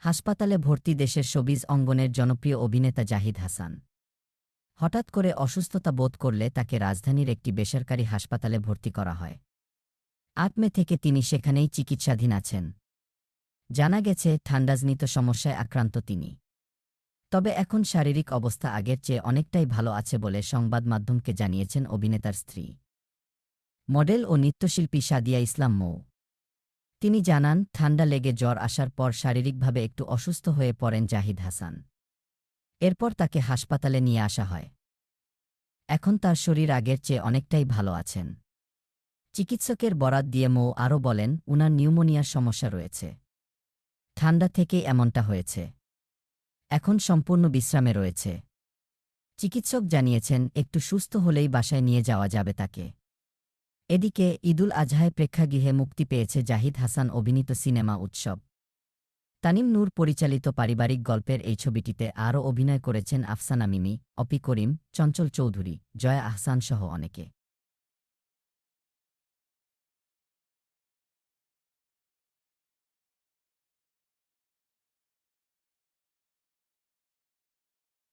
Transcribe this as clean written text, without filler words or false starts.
হাসপাতালে ভর্তি দেশের শোবিজ অঙ্গনের জনপ্রিয় অভিনেতা জাহিদ হাসান। হঠাৎ করে অসুস্থতা বোধ করলে তাকে রাজধানীর একটি বেসরকারি হাসপাতালে ভর্তি করা হয়। ৮ মে থেকে তিনি সেখানেই চিকিৎসাধীন আছেন। জানা গেছে ঠান্ডাজনিত সমস্যায় আক্রান্ত তিনি। তবে এখন শারীরিক অবস্থা আগের চেয়ে অনেকটাই ভালো আছে বলে সংবাদমাধ্যমকে জানিয়েছেন অভিনেতার স্ত্রী, মডেল ও নৃত্যশিল্পী সাদিয়া ইসলাম মৌ। তিনি জানান, ঠান্ডা লেগে জ্বর আসার পর শারীরিকভাবে একটু অসুস্থ হয়ে পড়েন জাহিদ হাসান। এরপর তাকে হাসপাতালে নিয়ে আসা হয়। এখন তার শরীর আগের চেয়ে অনেকটাই ভালো আছেন। চিকিৎসকের বরাত দিয়ে মৌ আরও বলেন, উনার নিউমোনিয়ার সমস্যা রয়েছে। ঠান্ডা থেকেই এমনটা হয়েছে। এখন সম্পূর্ণ বিশ্রামে রয়েছে। চিকিৎসক জানিয়েছেন, একটু সুস্থ হলেই বাসায় নিয়ে যাওয়া যাবে তাকে। এদিকে ঈদুল আজহায় প্রেক্ষাগৃহে মুক্তি পেয়েছে জাহিদ হাসান অভিনীত সিনেমা উৎসব। তানিম নূর পরিচালিত পারিবারিক গল্পের এই ছবিটিতে আরও অভিনয় করেছেন আফসানা মিমি, অপি করিম, চঞ্চল চৌধুরী, জয়া আহসান সহ অনেকে।